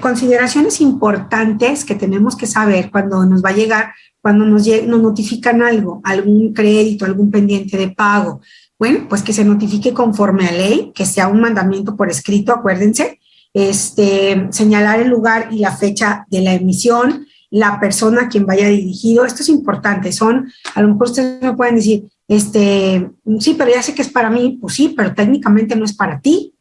Consideraciones importantes que tenemos que saber cuando nos va a llegar, cuando nos notifican algo, algún crédito, algún pendiente de pago. Bueno, pues que se notifique conforme a ley, que sea un mandamiento por escrito, acuérdense, señalar el lugar y la fecha de la emisión, la persona a quien vaya dirigido. Esto es importante. A lo mejor ustedes me pueden decir, sí, pero ya sé que es para mí. Pues sí, pero técnicamente no es para ti.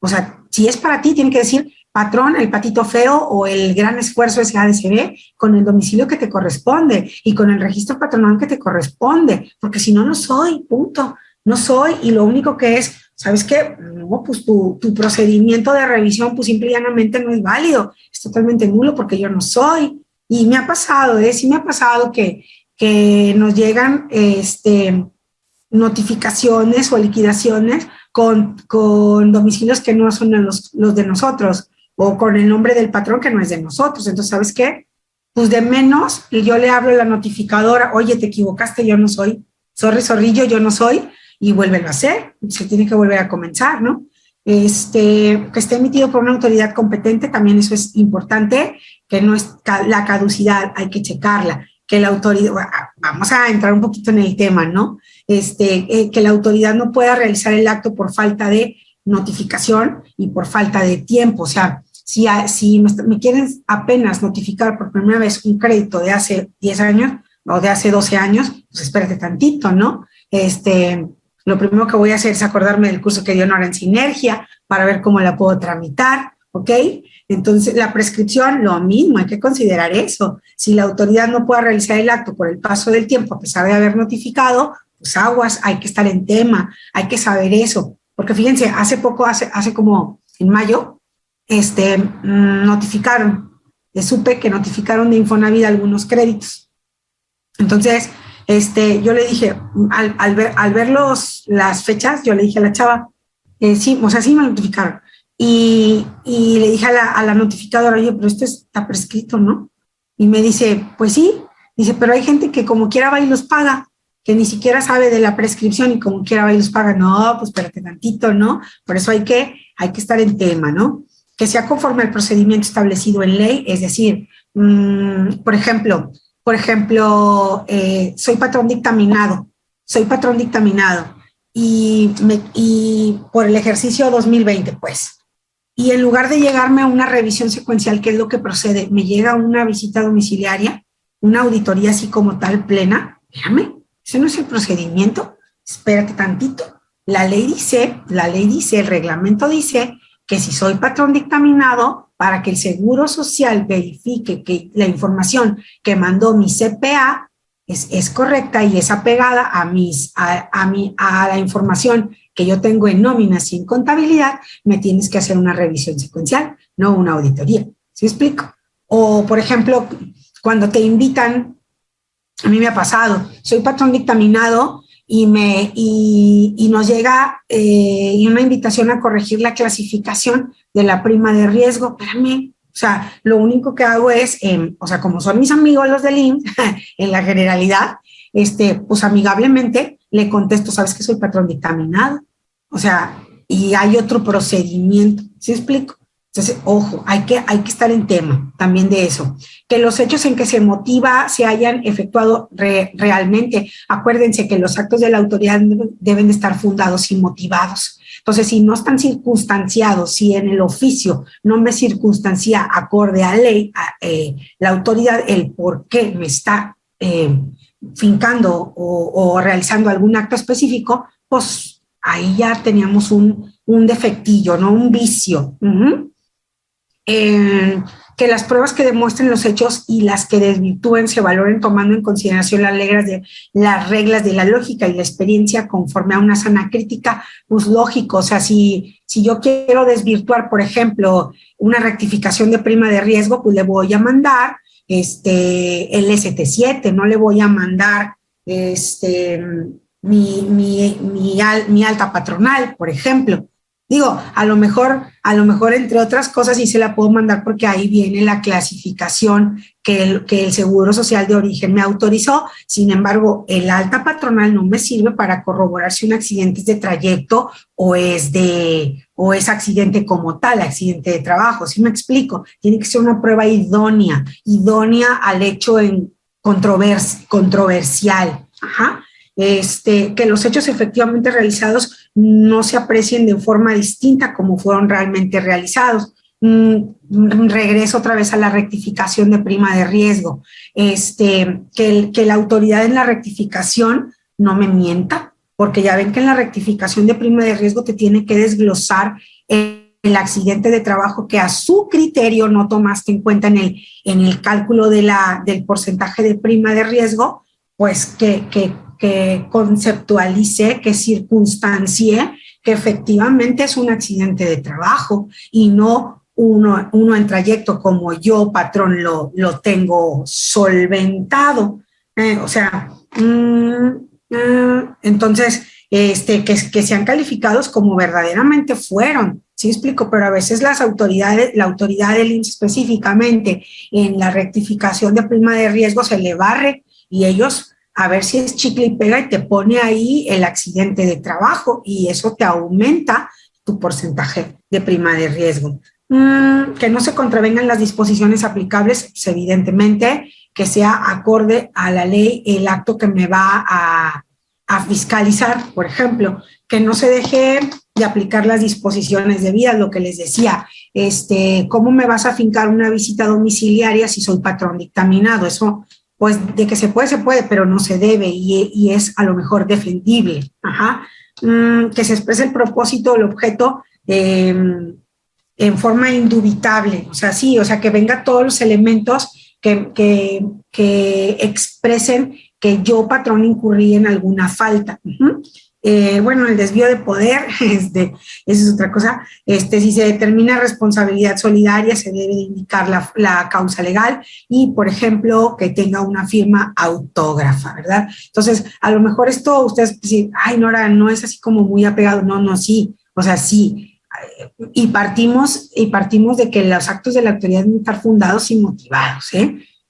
O sea, si es para ti, tiene que decir patrón, el patito feo o el gran esfuerzo SADCB con el domicilio que te corresponde y con el registro patronal que te corresponde, porque si no, no soy, punto. No soy, y lo único que es, ¿sabes qué? No, pues tu procedimiento de revisión, pues simple y llanamente no es válido, es totalmente nulo porque yo no soy. Y me ha pasado, sí me ha pasado que nos llegan notificaciones o liquidaciones con domicilios que no son los de nosotros, o con el nombre del patrón que no es de nosotros. Entonces, ¿sabes qué? Pues de menos, yo le hablo a la notificadora, oye, te equivocaste, yo no soy, zorrillo, yo no soy, y vuélvelo a hacer, se tiene que volver a comenzar, ¿no? Que esté emitido por una autoridad competente, también eso es importante, que no es la caducidad, hay que checarla, que la autoridad, vamos a entrar un poquito en el tema, ¿no? Que la autoridad no pueda realizar el acto por falta de notificación y por falta de tiempo. O sea, si me quieren apenas notificar por primera vez un crédito de hace 10 años o de hace 12 años, pues espérate tantito, ¿no? Lo primero que voy a hacer es acordarme del curso que dio Nora en Sinergia para ver cómo la puedo tramitar, ¿ok? Entonces, la prescripción, lo mismo, hay que considerar eso. Si la autoridad no puede realizar el acto por el paso del tiempo, a pesar de haber notificado, pues aguas, hay que estar en tema, hay que saber eso. Porque fíjense, hace poco, hace como en mayo, notificaron, supe que notificaron de Infonavit algunos créditos. Entonces, yo le dije, al ver las fechas, yo le dije a la chava, sí, o sea, sí me notificaron. Y le dije a la notificadora, oye, pero esto está prescrito, ¿no? Y me dice, pues sí, dice, pero hay gente que como quiera va y los paga, que ni siquiera sabe de la prescripción y como quiera va y los paga. No, pues espérate tantito, ¿no? Por eso hay que estar en tema, ¿no? Que sea conforme al procedimiento establecido en ley, es decir, por ejemplo, soy patrón dictaminado y por el ejercicio 2020, pues, y en lugar de llegarme a una revisión secuencial, ¿qué es lo que procede? Me llega una visita domiciliaria, una auditoría así como tal plena. Déjame, ese no es el procedimiento, espérate tantito. La ley dice, el reglamento dice que si soy patrón dictaminado, para que el Seguro Social verifique que la información que mandó mi CPA es correcta y es apegada a la información que yo tengo en nóminas y en contabilidad, me tienes que hacer una revisión secuencial, no una auditoría. ¿Sí explico? O, por ejemplo, cuando te invitan, a mí me ha pasado, soy patrón dictaminado y nos llega una invitación a corregir la clasificación de la prima de riesgo. Espérame, o sea, lo único que hago es, o sea, como son mis amigos los del IMSS, en la generalidad, pues amigablemente le contesto, ¿sabes que soy patrón dictaminado? O sea, y hay otro procedimiento, ¿sí explico? Entonces, ojo, hay que estar en tema también de eso. Que los hechos en que se motiva se hayan efectuado realmente. Acuérdense que los actos de la autoridad deben de estar fundados y motivados. Entonces, si no están circunstanciados, si en el oficio no me circunstancia acorde a ley, la autoridad, el por qué me está fincando o realizando algún acto específico, pues ahí ya teníamos un defectillo, ¿no? Un vicio. Que las pruebas que demuestren los hechos y las que desvirtúen se valoren tomando en consideración las reglas de la lógica y la experiencia conforme a una sana crítica, pues lógico. O sea, si yo quiero desvirtuar, por ejemplo, una rectificación de prima de riesgo, pues le voy a mandar el ST7, no le voy a mandar mi alta patronal, por ejemplo. Digo, a lo mejor entre otras cosas sí se la puedo mandar porque ahí viene la clasificación que el Seguro Social de origen me autorizó. Sin embargo, el alta patronal no me sirve para corroborar si un accidente es de trayecto o es accidente como tal, accidente de trabajo. ¿Sí me explico? Tiene que ser una prueba idónea al hecho controversial. Ajá. Que los hechos efectivamente realizados no se aprecien de forma distinta como fueron realmente realizados. Regreso otra vez a la rectificación de prima de riesgo. Que la autoridad en la rectificación no me mienta, porque ya ven que en la rectificación de prima de riesgo te tiene que desglosar el accidente de trabajo que a su criterio no tomaste en cuenta en el cálculo del porcentaje de prima de riesgo, pues que conceptualice, que circunstancie que efectivamente es un accidente de trabajo y no uno en trayecto como yo, patrón, lo tengo solventado. Entonces, que sean calificados como verdaderamente fueron. ¿Sí explico? Pero a veces la autoridad del INSS específicamente en la rectificación de prima de riesgo se le barre y ellos a ver si es chicle y pega y te pone ahí el accidente de trabajo y eso te aumenta tu porcentaje de prima de riesgo. Que no se contravengan las disposiciones aplicables, pues evidentemente que sea acorde a la ley el acto que me va a fiscalizar, por ejemplo, que no se deje de aplicar las disposiciones debidas, lo que les decía, ¿cómo me vas a fincar una visita domiciliaria si soy patrón dictaminado? Eso, pues, de que se puede, pero no se debe y es a lo mejor defendible. Ajá. Que se exprese el propósito o el objeto en forma indubitable, que venga todos los elementos que expresen que yo, patrón, incurrí en alguna falta. El desvío de poder, esa es otra cosa. Si se determina responsabilidad solidaria, se debe de indicar la causa legal y, por ejemplo, que tenga una firma autógrafa, ¿verdad? Entonces, a lo mejor esto ustedes dicen, ay, Nora, no es así como muy apegado. No, sí, sí. Y partimos de que los actos de la autoridad deben estar fundados y motivados,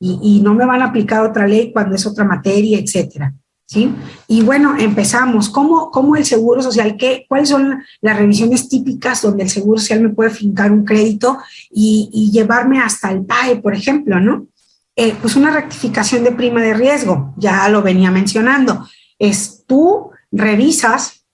y no me van a aplicar otra ley cuando es otra materia, etcétera. ¿Sí? Y bueno, empezamos. ¿Cómo el Seguro Social? ¿Cuáles son las revisiones típicas donde el Seguro Social me puede fincar un crédito y llevarme hasta el PAE, por ejemplo, ¿no? Pues una rectificación de prima de riesgo, ya lo venía mencionando. Tú revisas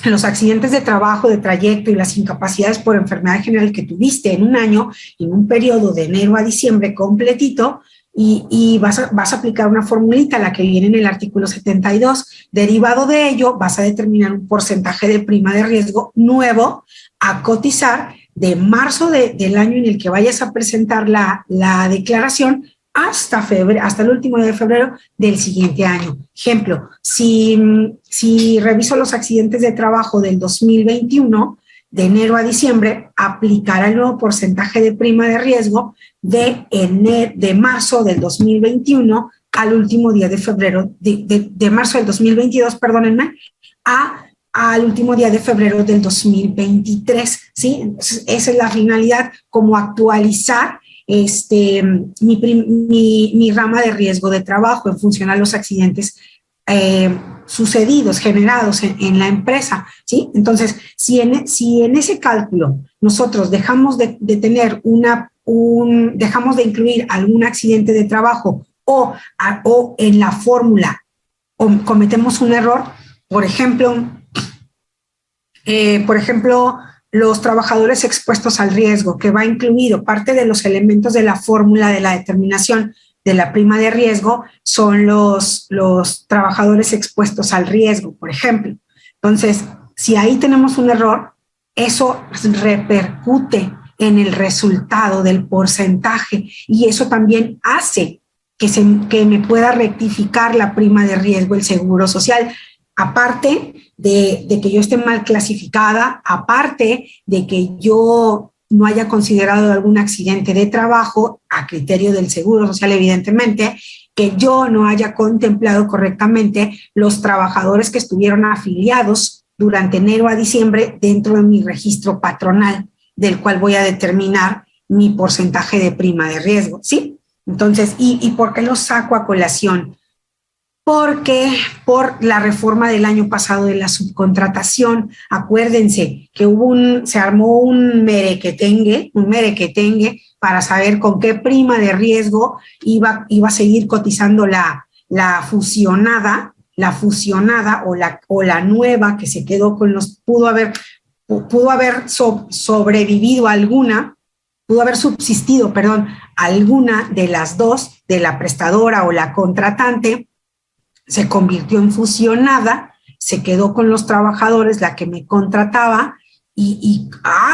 los accidentes de trabajo, de trayecto y las incapacidades por enfermedad general que tuviste en un año, en un periodo de enero a diciembre completito, y vas a aplicar una formulita, la que viene en el artículo 72. Derivado de ello, vas a determinar un porcentaje de prima de riesgo nuevo a cotizar de marzo del año en el que vayas a presentar la declaración hasta el último día de febrero del siguiente año. Ejemplo, si reviso los accidentes de trabajo del 2021, de enero a diciembre, aplicará el nuevo porcentaje de prima de riesgo de marzo del 2021 al último día de febrero, de marzo del 2022, perdónenme, al último día de febrero del 2023, ¿sí? Entonces, esa es la finalidad, como actualizar mi rama de riesgo de trabajo en función a los accidentes sucedidos, generados en la empresa, ¿sí? Entonces, si en ese cálculo nosotros dejamos de tener dejamos de incluir algún accidente de trabajo o en la fórmula cometemos un error, por ejemplo, los trabajadores expuestos al riesgo, que va incluido parte de los elementos de la fórmula de la determinación de la prima de riesgo, son los trabajadores expuestos al riesgo, por ejemplo. Entonces, si ahí tenemos un error, eso repercute en el resultado del porcentaje y eso también hace que me pueda rectificar la prima de riesgo el Seguro Social. Aparte de que yo esté mal clasificada, aparte de que yo no haya considerado algún accidente de trabajo a criterio del Seguro Social, evidentemente, que yo no haya contemplado correctamente los trabajadores que estuvieron afiliados durante enero a diciembre dentro de mi registro patronal, del cual voy a determinar mi porcentaje de prima de riesgo, ¿sí? Entonces, ¿y por qué lo saco a colación? Porque por la reforma del año pasado de la subcontratación, acuérdense que se armó un merequetengue para saber con qué prima de riesgo iba a seguir cotizando la fusionada o la nueva que se quedó con pudo haber sobrevivido pudo haber subsistido, alguna de las dos, de la prestadora o la contratante, se convirtió en fusionada, se quedó con los trabajadores, la que me contrataba,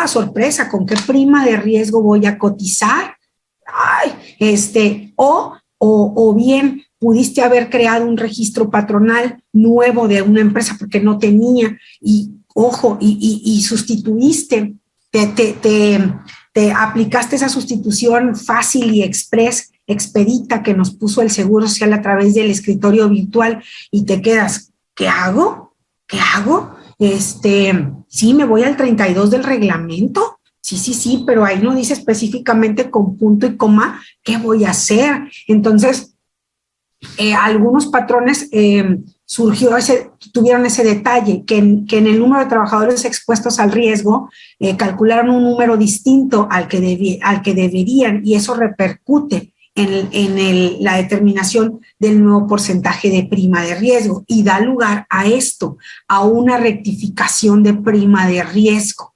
sorpresa, ¿con qué prima de riesgo voy a cotizar? O bien pudiste haber creado un registro patronal nuevo de una empresa porque no tenía, y sustituiste, te aplicaste esa sustitución fácil y expedita que nos puso el Seguro Social a través del escritorio virtual y te quedas, ¿qué hago? Sí, me voy al 32 del reglamento. Sí, pero ahí no dice específicamente con punto y coma qué voy a hacer. Entonces, algunos patrones tuvieron ese detalle, que en el número de trabajadores expuestos al riesgo calcularon un número distinto al que deberían, y eso repercute en la determinación del nuevo porcentaje de prima de riesgo y da lugar a una rectificación de prima de riesgo.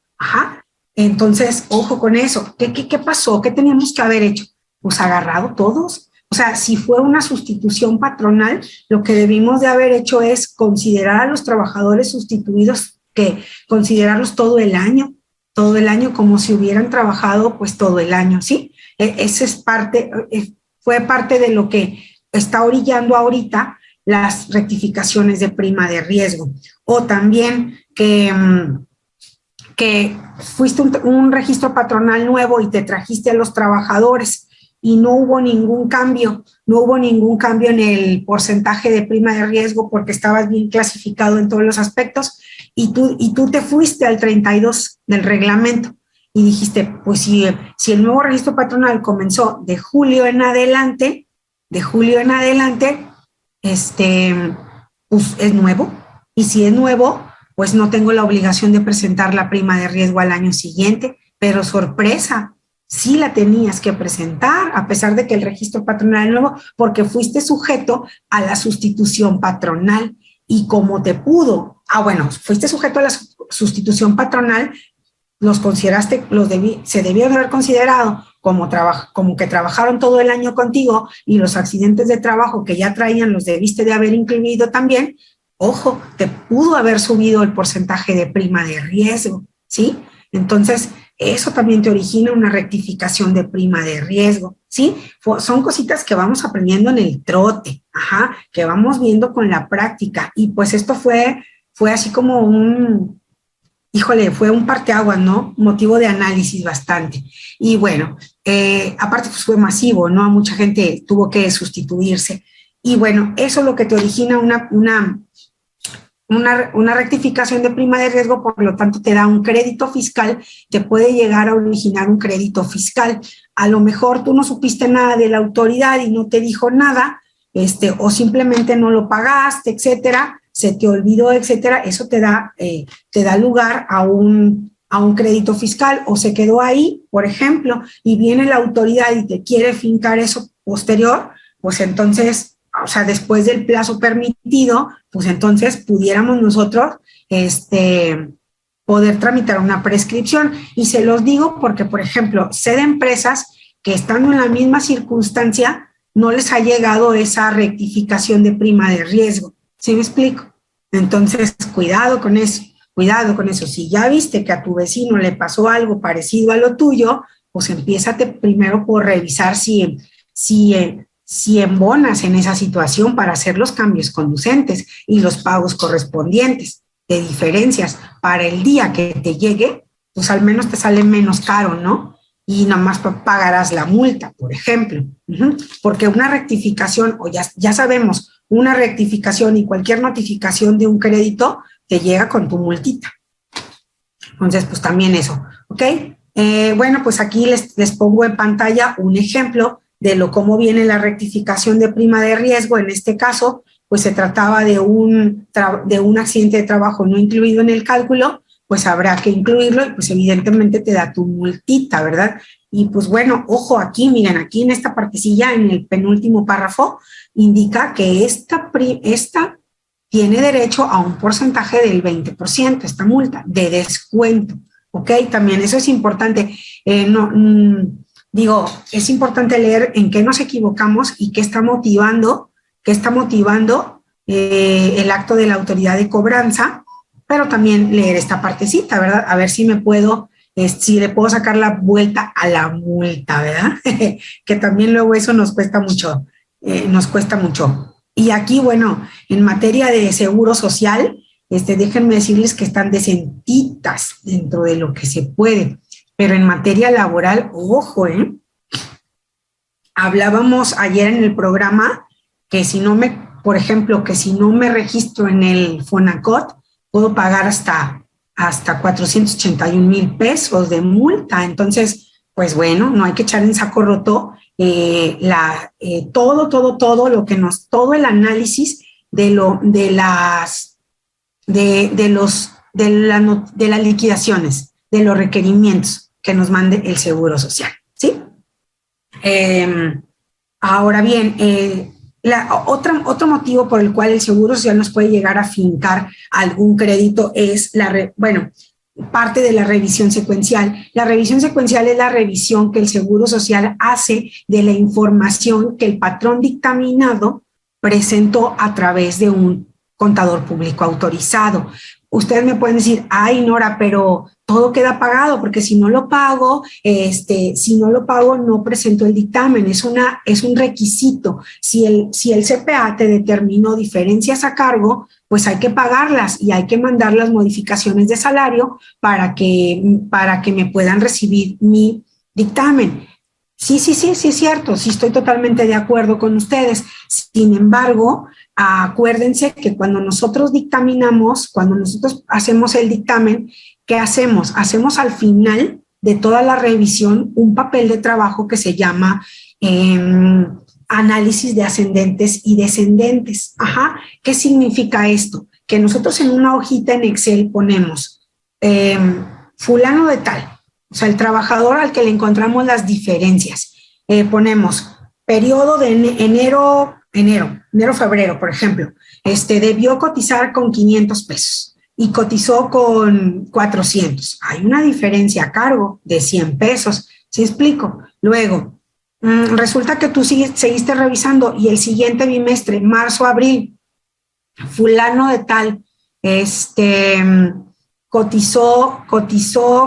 Entonces, ojo con eso. ¿Qué pasó? ¿Qué teníamos que haber hecho? Pues agarrado todos. O sea, si fue una sustitución patronal, lo que debimos de haber hecho es considerar a los trabajadores sustituidos, considerarlos todo el año como si hubieran trabajado pues todo el año, ¿sí? Esa fue parte de lo que está orillando ahorita las rectificaciones de prima de riesgo. O también que fuiste un registro patronal nuevo y te trajiste a los trabajadores y no hubo ningún cambio en el porcentaje de prima de riesgo porque estabas bien clasificado en todos los aspectos, y tú te fuiste al 32 del reglamento y dijiste, pues si el nuevo registro patronal comenzó de julio en adelante, pues es nuevo, y si es nuevo, pues no tengo la obligación de presentar la prima de riesgo al año siguiente, pero sorpresa, sí la tenías que presentar, a pesar de que el registro patronal es nuevo, porque fuiste sujeto a la sustitución patronal. Y como fuiste sujeto a la sustitución patronal, los consideraste, se debieron haber considerado como que trabajaron todo el año contigo, y los accidentes de trabajo que ya traían los debiste de haber incluido también. Ojo, te pudo haber subido el porcentaje de prima de riesgo, ¿sí? Entonces, eso también te origina una rectificación de prima de riesgo, ¿sí? Son cositas que vamos aprendiendo en el trote, que vamos viendo con la práctica, y pues esto fue así como fue un parteaguas, ¿no? Motivo de análisis bastante. Y bueno, aparte pues fue masivo, ¿no? Mucha gente tuvo que sustituirse. Y bueno, eso es lo que te origina una rectificación de prima de riesgo, por lo tanto te da un crédito fiscal, te puede llegar a originar un crédito fiscal. A lo mejor tú no supiste nada de la autoridad y no te dijo nada, o simplemente no lo pagaste, etcétera, se te olvidó, etcétera. Eso te da lugar a un crédito fiscal, o se quedó ahí, por ejemplo, y viene la autoridad y te quiere fincar eso posterior, pues entonces, o sea, después del plazo permitido, pues entonces pudiéramos nosotros poder tramitar una prescripción. Y se los digo porque, por ejemplo, sé de empresas que estando en la misma circunstancia no les ha llegado esa rectificación de prima de riesgo. ¿Sí me explico? Entonces, cuidado con eso. Si ya viste que a tu vecino le pasó algo parecido a lo tuyo, pues empiézate primero por revisar si embonas en esa situación para hacer los cambios conducentes y los pagos correspondientes de diferencias para el día que te llegue, pues al menos te sale menos caro, ¿no? Y nada más pagarás la multa, por ejemplo. Porque una rectificación, o ya sabemos, una rectificación y cualquier notificación de un crédito, te llega con tu multita. Entonces, pues también eso, ¿ok? Bueno, pues aquí les pongo en pantalla un ejemplo de cómo viene la rectificación de prima de riesgo. En este caso, pues se trataba de un accidente de trabajo no incluido en el cálculo, pues habrá que incluirlo y pues evidentemente te da tu multita, ¿verdad? Y pues bueno, ojo aquí, miren, aquí en esta partecilla, en el penúltimo párrafo, indica que esta tiene derecho a un porcentaje del 20%, esta multa, de descuento, ¿ok? También eso es importante. Es importante leer en qué nos equivocamos y qué está motivando el acto de la autoridad de cobranza, pero también leer esta partecita, ¿verdad? A ver si si le puedo sacar la vuelta a la multa, ¿verdad? Que también luego eso nos cuesta mucho. Y aquí, bueno, en materia de seguro social, déjenme decirles que están decentitas dentro de lo que se puede, pero en materia laboral, ojo, hablábamos ayer en el programa que por ejemplo, que si no me registro en el Fonacot, puedo pagar hasta 481,000 pesos de multa. Entonces, pues bueno, no hay que echar en saco roto todo el análisis de las liquidaciones, de los requerimientos que nos mande el Seguro Social, ¿sí? Ahora bien, otro motivo por el cual el Seguro Social nos puede llegar a fincar algún crédito es parte de la revisión secuencial. La revisión secuencial es la revisión que el Seguro Social hace de la información que el patrón dictaminado presentó a través de un contador público autorizado. Ustedes me pueden decir, ay, Nora, pero todo queda pagado, porque si no lo pago, no presento el dictamen. Es un requisito. Si el CPA te determinó diferencias a cargo, pues hay que pagarlas y hay que mandar las modificaciones de salario para que me puedan recibir mi dictamen. Sí, es cierto, sí estoy totalmente de acuerdo con ustedes. Sin embargo, acuérdense que cuando nosotros hacemos el dictamen, ¿qué hacemos? Hacemos al final de toda la revisión un papel de trabajo que se llama análisis de ascendentes y descendentes. Ajá. ¿Qué significa esto? Que nosotros en una hojita en Excel ponemos fulano de tal, o sea, el trabajador al que le encontramos las diferencias. Ponemos periodo de enero, febrero, por ejemplo. Debió cotizar con 500 pesos y cotizó con 400. Hay una diferencia a cargo de 100 pesos. ¿Sí explico? Luego, resulta que tú seguiste revisando y el siguiente bimestre, marzo, abril, fulano de tal, cotizó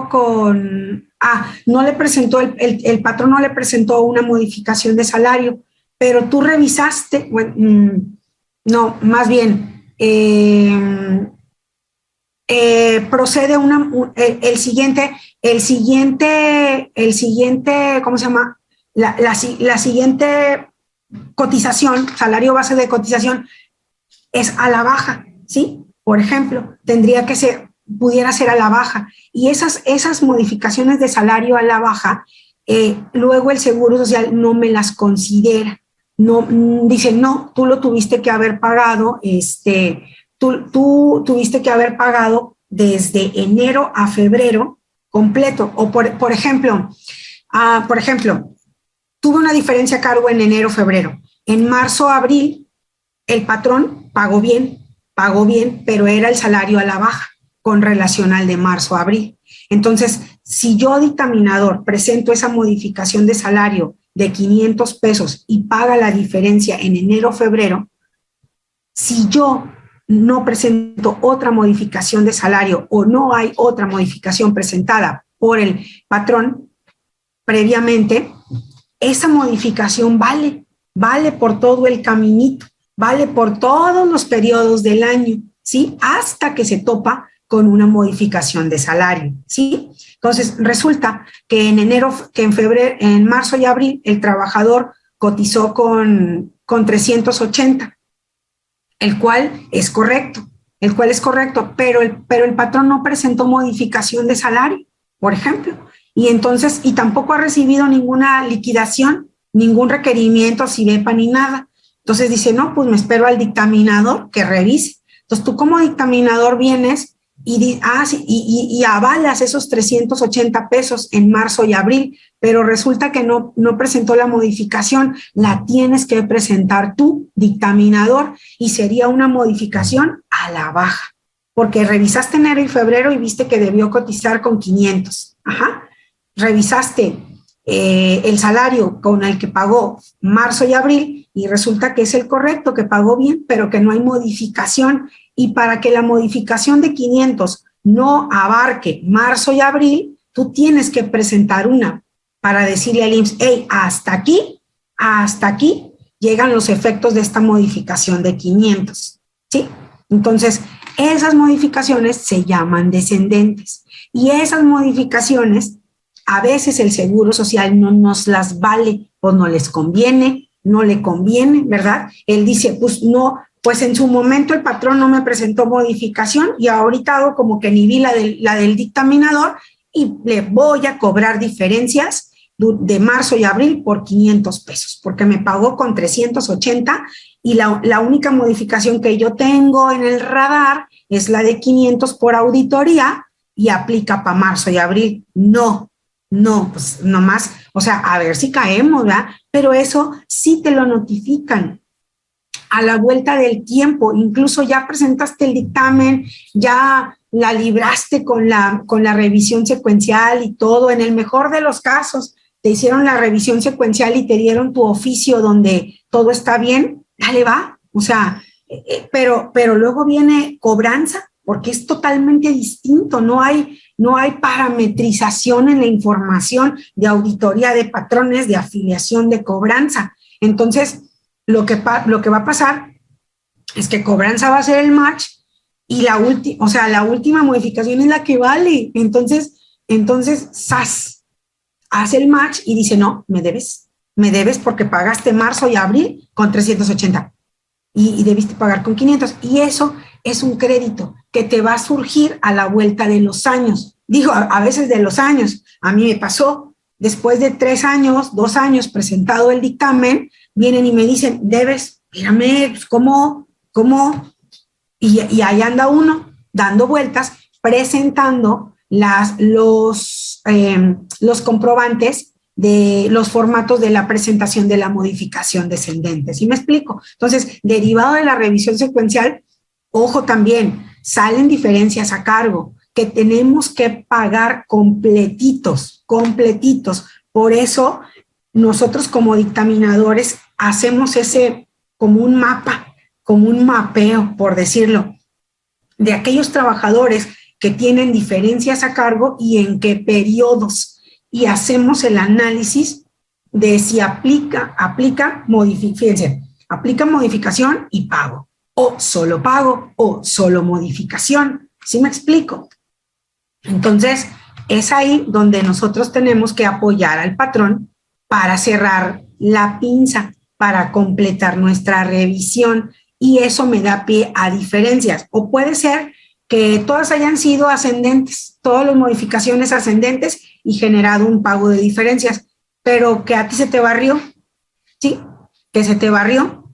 con, no le presentó, el patrón no le presentó una modificación de salario, pero tú revisaste, procede el siguiente, ¿cómo se llama? La siguiente cotización, salario base de cotización, es a la baja, ¿sí? Por ejemplo, pudiera ser a la baja. Y esas modificaciones de salario a la baja, luego el Seguro Social no me las considera. No, dice, no, tú lo tuviste que haber pagado, tú tuviste que haber pagado desde enero a febrero completo. O por ejemplo, tuve una diferencia a cargo en enero, febrero. En marzo, abril, el patrón pagó bien, pero era el salario a la baja con relación al de marzo a abril. Entonces, si yo, dictaminador, presento esa modificación de salario de 500 pesos y paga la diferencia en enero, febrero, si yo no presento otra modificación de salario o no hay otra modificación presentada por el patrón previamente, esa modificación vale por todo el caminito, vale por todos los periodos del año, ¿sí? Hasta que se topa con una modificación de salario, ¿sí? Entonces, resulta que en marzo y abril, el trabajador cotizó con 380, el cual es correcto. el cual es correcto, pero el patrón no presentó modificación de salario, por ejemplo, y entonces, y tampoco ha recibido ninguna liquidación, ningún requerimiento, CIBEPA ni nada. Entonces dice, no, pues me espero al dictaminador que revise. Entonces tú como dictaminador vienes y avalas esos 380 pesos en marzo y abril, pero resulta que no presentó la modificación, la tienes que presentar tú, dictaminador, y sería una modificación a la baja, porque revisaste enero y febrero y viste que debió cotizar con 500. Ajá. Revisaste el salario con el que pagó marzo y abril y resulta que es el correcto, que pagó bien, pero que no hay modificación. Y para que la modificación de 500 no abarque marzo y abril, tú tienes que presentar una para decirle al IMSS, hey, hasta aquí llegan los efectos de esta modificación de 500, ¿sí? Entonces, esas modificaciones se llaman descendentes y esas modificaciones a veces el Seguro Social no nos las vale o no les conviene, no le conviene, ¿verdad? Él dice, pues no, pues en su momento el patrón no me presentó modificación y ahorita hago como que ni vi la del dictaminador y le voy a cobrar diferencias de marzo y abril por 500 pesos, porque me pagó con 380 y la única modificación que yo tengo en el radar es la de 500 por auditoría y aplica para marzo y abril. No, pues nomás, o sea, a ver si caemos, ¿verdad? Pero eso sí te lo notifican a la vuelta del tiempo, incluso ya presentaste el dictamen, ya la libraste con la revisión secuencial y todo, en el mejor de los casos, te hicieron la revisión secuencial y te dieron tu oficio donde todo está bien, dale va, o sea, pero luego viene cobranza, porque es totalmente distinto, no hay parametrización en la información de auditoría de patrones, de afiliación, de cobranza. Entonces, lo que va a pasar es que cobranza va a ser el match y la última modificación es la que vale. Entonces, SAS hace el match y dice, no, me debes porque pagaste marzo y abril con 380 y debiste pagar con 500. Y eso es un crédito que te va a surgir a la vuelta de los años. Digo, a veces de los años. A mí me pasó, después de 3 años, 2 años presentado el dictamen, vienen y me dicen, debes, mírame, ¿cómo? Y ahí anda uno dando vueltas, presentando los comprobantes de los formatos de la presentación de la modificación descendente. ¿Sí me explico? Entonces, derivado de la revisión secuencial, ojo también, salen diferencias a cargo que tenemos que pagar completitos. Por eso, nosotros como dictaminadores hacemos como un mapa, como un mapeo, por decirlo, de aquellos trabajadores que tienen diferencias a cargo y en qué periodos. Y hacemos el análisis de si aplica modificación y pago, o solo modificación. ¿Sí me explico? Entonces, es ahí donde nosotros tenemos que apoyar al patrón para cerrar la pinza, para completar nuestra revisión, y eso me da pie a diferencias. O puede ser que todas hayan sido ascendentes, todas las modificaciones ascendentes y generado un pago de diferencias, pero que a ti se te barrió, ¿sí? Que se te barrió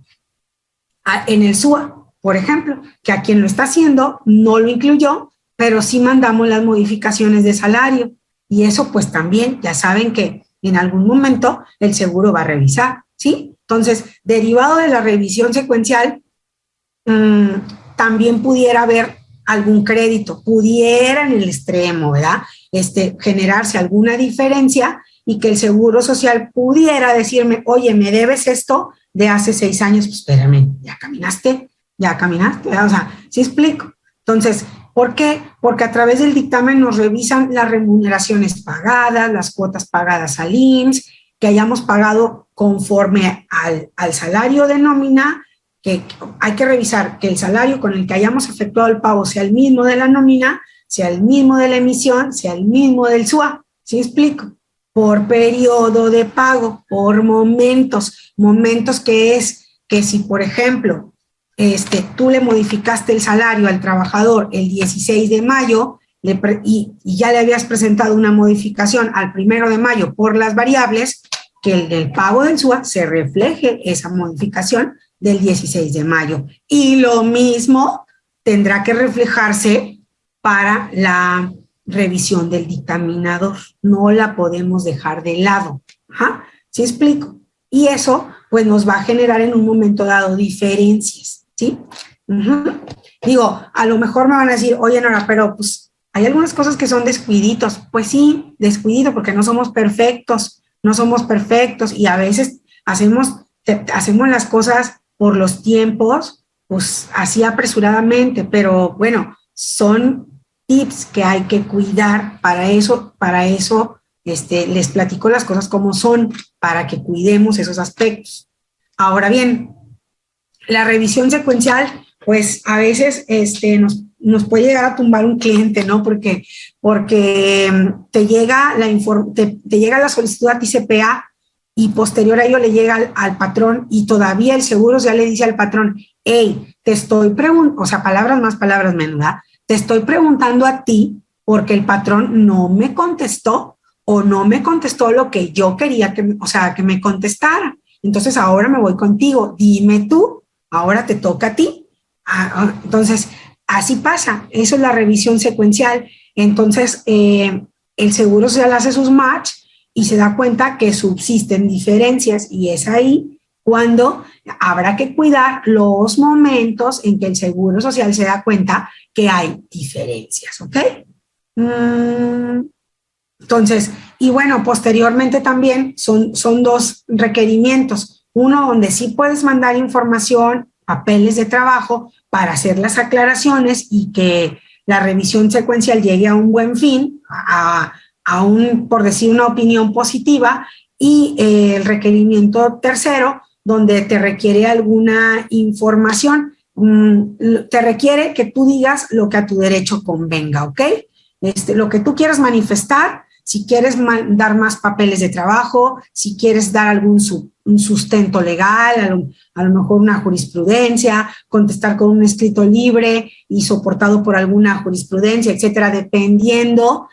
en el SUA, por ejemplo, que a quien lo está haciendo no lo incluyó, pero sí mandamos las modificaciones de salario. Y eso pues también, ya saben que en algún momento el seguro va a revisar, ¿sí? Entonces, derivado de la revisión secuencial, también pudiera haber algún crédito, pudiera en el extremo, ¿verdad? Generarse alguna diferencia y que el Seguro Social pudiera decirme, oye, me debes esto de hace 6 años, pues espérame, ya caminaste, ¿verdad? O sea, ¿sí explico? Entonces, ¿por qué? Porque a través del dictamen nos revisan las remuneraciones pagadas, las cuotas pagadas al IMSS, que hayamos pagado conforme al salario de nómina, que hay que revisar que el salario con el que hayamos efectuado el pago sea el mismo de la nómina, sea el mismo de la emisión, sea el mismo del SUA. ¿Sí explico? Por periodo de pago, por momentos que es que si, por ejemplo, tú le modificaste el salario al trabajador el 16 de mayo y ya le habías presentado una modificación al 1 de mayo por las variables, que el pago del SUA se refleje esa modificación del 16 de mayo. Y lo mismo tendrá que reflejarse para la revisión del dictaminador. No la podemos dejar de lado. ¿Ajá? ¿Sí explico? Y eso, pues, nos va a generar en un momento dado diferencias, ¿sí? Digo, a lo mejor me van a decir, oye, Nora, pero pues hay algunas cosas que son descuiditos. Pues sí, descuidito, porque no somos perfectos y a veces hacemos las cosas por los tiempos, pues así apresuradamente, pero bueno, son tips que hay que cuidar. Para eso les platico las cosas como son, para que cuidemos esos aspectos. Ahora bien, la revisión secuencial, pues a veces nos puede llegar a tumbar un cliente, ¿no? Porque te llega la solicitud a ti CPA y posterior a ello le llega al patrón, y todavía el seguro ya le dice al patrón, hey, te estoy preguntando, o sea, palabras más, palabras menos, ¿verdad? Te estoy preguntando a ti porque el patrón no me contestó o no me contestó lo que yo quería que me contestara. Entonces ahora me voy contigo, dime tú, ahora te toca a ti. Entonces, así pasa, eso es la revisión secuencial. Entonces, el seguro social hace sus match y se da cuenta que subsisten diferencias, y es ahí cuando habrá que cuidar los momentos en que el seguro social se da cuenta que hay diferencias, ¿ok? Entonces, y bueno, posteriormente también son 2 requerimientos. Uno donde sí puedes mandar información, papeles de trabajo para hacer las aclaraciones y que la revisión secuencial llegue a un buen fin, por decir, una opinión positiva, y el requerimiento tercero, donde te requiere alguna información, te requiere que tú digas lo que a tu derecho convenga, ¿ok? Lo que tú quieras manifestar, si quieres dar más papeles de trabajo, si quieres dar algún un sustento legal, a lo mejor una jurisprudencia, contestar con un escrito libre y soportado por alguna jurisprudencia, etcétera, dependiendo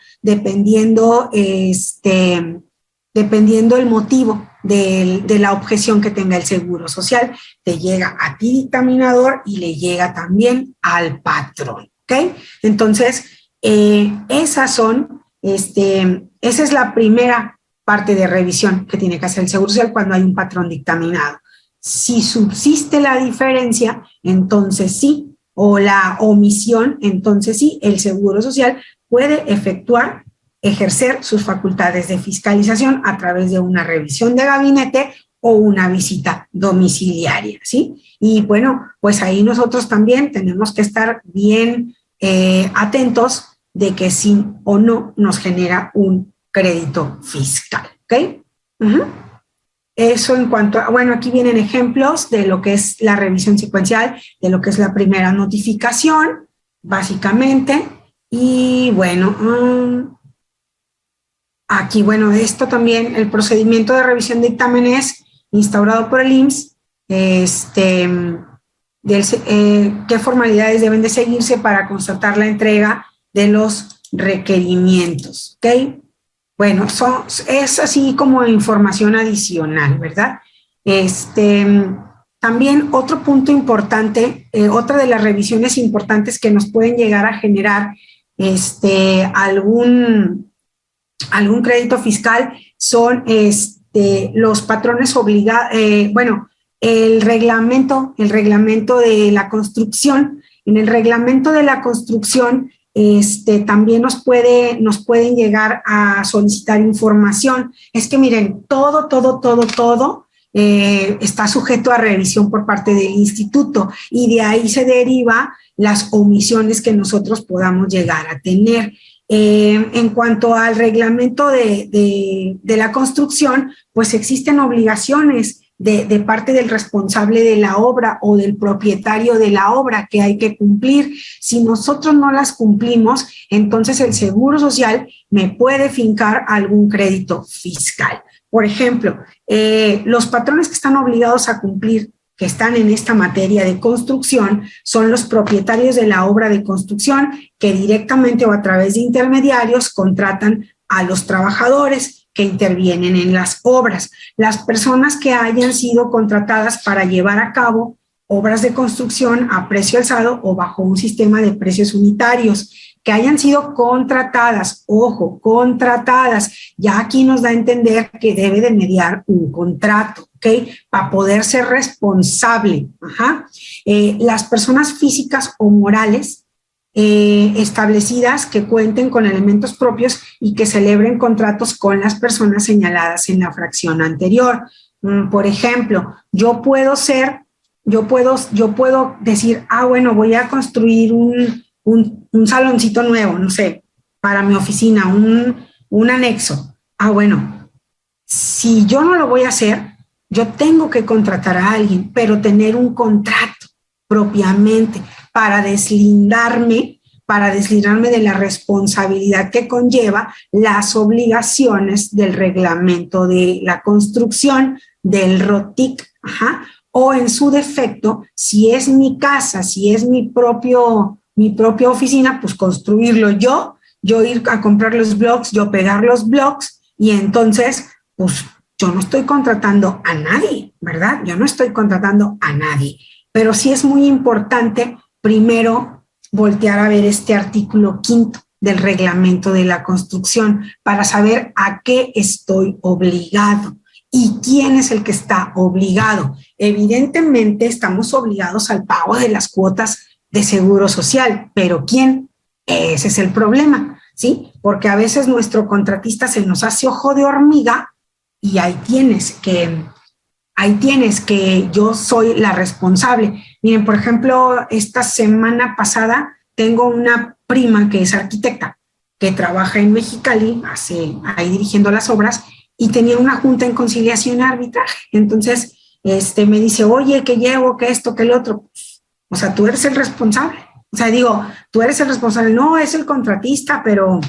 el motivo de la objeción que tenga el seguro social, te llega a ti, dictaminador, y le llega también al patrón, ¿ok? Entonces, esa es la primera parte de revisión que tiene que hacer el seguro social cuando hay un patrón dictaminado. Si subsiste la diferencia, entonces sí, o la omisión, entonces sí, el seguro social puede ejercer sus facultades de fiscalización a través de una revisión de gabinete o una visita domiciliaria, ¿sí? Y bueno, pues ahí nosotros también tenemos que estar bien atentos de que sí o no nos genera un crédito fiscal, ¿ok? Eso en cuanto a, bueno, aquí vienen ejemplos de lo que es la revisión secuencial, de lo que es la primera notificación, básicamente. Y bueno, aquí, bueno, esto también, el procedimiento de revisión de dictámenes instaurado por el IMSS, qué formalidades deben de seguirse para constatar la entrega de los requerimientos, ¿ok? Bueno, es así como información adicional, ¿verdad? También otro punto importante, otra de las revisiones importantes que nos pueden llegar a generar algún crédito fiscal son los patrones obligados, el reglamento de la construcción. En el reglamento de la construcción también nos pueden llegar a solicitar información. Es que miren, todo está sujeto a revisión por parte del instituto, y de ahí se deriva las omisiones que nosotros podamos llegar a tener. En cuanto al reglamento de la construcción, pues existen obligaciones de parte del responsable de la obra o del propietario de la obra que hay que cumplir. Si nosotros no las cumplimos, entonces el Seguro Social me puede fincar algún crédito fiscal. Por ejemplo, los patrones que están obligados a cumplir, que están en esta materia de construcción son los propietarios de la obra de construcción que directamente o a través de intermediarios contratan a los trabajadores que intervienen en las obras. Las personas que hayan sido contratadas para llevar a cabo obras de construcción a precio alzado o bajo un sistema de precios unitarios, que hayan sido contratadas, ojo, contratadas, ya aquí nos da a entender que debe de mediar un contrato, ¿ok? Para poder ser responsable. Las personas físicas o morales establecidas que cuenten con elementos propios y que celebren contratos con las personas señaladas en la fracción anterior. Por ejemplo, yo puedo decir, bueno, voy a construir un saloncito nuevo, no sé, para mi oficina, un anexo. Bueno, si yo no lo voy a hacer, yo tengo que contratar a alguien, pero tener un contrato propiamente para deslindarme de la responsabilidad que conlleva las obligaciones del reglamento de la construcción, del ROTIC, o en su defecto, si es mi casa, si es mi propia oficina, pues construirlo yo ir a comprar los blocks, yo pegar los blocks, y entonces, pues yo no estoy contratando a nadie, ¿verdad? Yo no estoy contratando a nadie, pero sí es muy importante primero voltear a ver este artículo 5º del reglamento de la construcción para saber a qué estoy obligado y quién es el que está obligado. Evidentemente estamos obligados al pago de las cuotas de seguro social, pero ¿quién? Ese es el problema, ¿sí? Porque a veces nuestro contratista se nos hace ojo de hormiga y ahí tienes que yo soy la responsable. Miren, por ejemplo, esta semana pasada tengo una prima que es arquitecta, que trabaja en Mexicali, ahí dirigiendo las obras, y tenía una junta en conciliación y arbitraje. Entonces, me dice, oye, ¿qué llevo? ¿Qué esto? ¿Qué el otro? O sea, tú eres el responsable. O sea, digo, tú eres el responsable. No, es el contratista, pero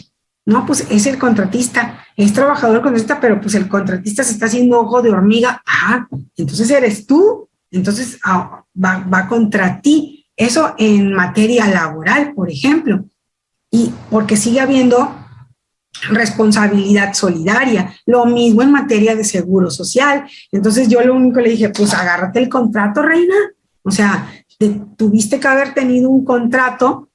no, pues es el contratista. Es trabajador contratista, pero pues el contratista se está haciendo ojo de hormiga. Entonces eres tú. Entonces va contra ti. Eso en materia laboral, por ejemplo. Y porque sigue habiendo responsabilidad solidaria, lo mismo en materia de seguro social. Entonces yo lo único le dije, pues agárrate el contrato, reina. O sea, tuviste que haber tenido un contrato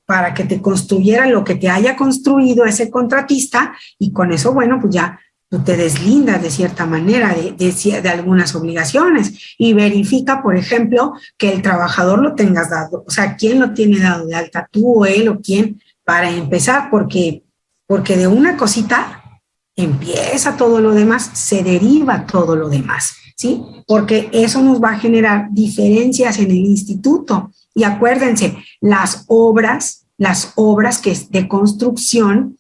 para que te construyera lo que te haya construido ese contratista, y con eso, bueno, pues ya tú te deslindas de cierta manera de algunas obligaciones, y verifica, por ejemplo, que el trabajador lo tengas dado. O sea, ¿quién lo tiene dado de alta? ¿Tú o él o quién? Para empezar, porque de una cosita empieza todo lo demás, se deriva todo lo demás, ¿sí? Porque eso nos va a generar diferencias en el instituto. Y acuérdense, las obras que es de construcción,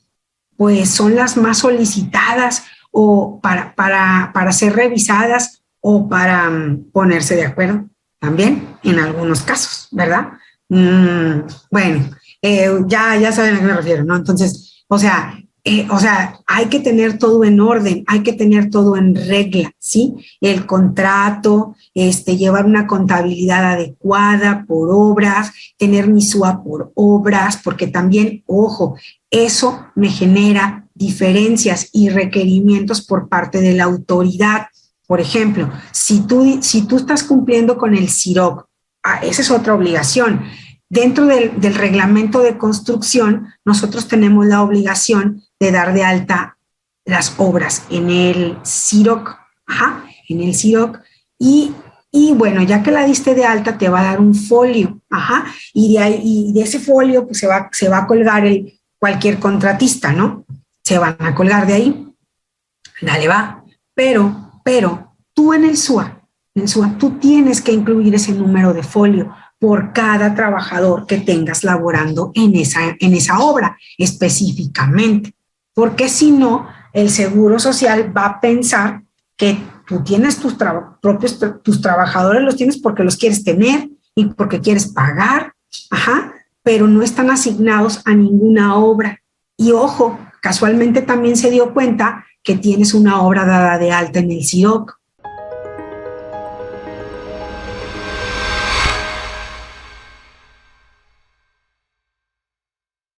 pues son las más solicitadas o para ser revisadas o para ponerse de acuerdo también en algunos casos, ¿verdad? Bueno. Ya saben a qué me refiero, ¿no? Entonces, o sea, hay que tener todo en orden, hay que tener todo en regla, ¿sí? El contrato, llevar una contabilidad adecuada por obras, tener mi SUA por obras, porque también, ojo, eso me genera diferencias y requerimientos por parte de la autoridad. Por ejemplo, si tú estás cumpliendo con el CIROC, esa es otra obligación. Dentro del reglamento de construcción, nosotros tenemos la obligación de dar de alta las obras en el CIROC, en el CIROC, y bueno, ya que la diste de alta, te va a dar un folio, y de ese folio pues se va a colgar cualquier contratista, ¿no? Se van a colgar de ahí, dale, va, pero tú en el SUA, tú tienes que incluir ese número de folio por cada trabajador que tengas laborando en esa obra específicamente, porque si no, el Seguro Social va a pensar que tú tienes tus trabajadores, los tienes porque los quieres tener y porque quieres pagar, pero no están asignados a ninguna obra. Y ojo, casualmente también se dio cuenta que tienes una obra dada de alta en el CIROC,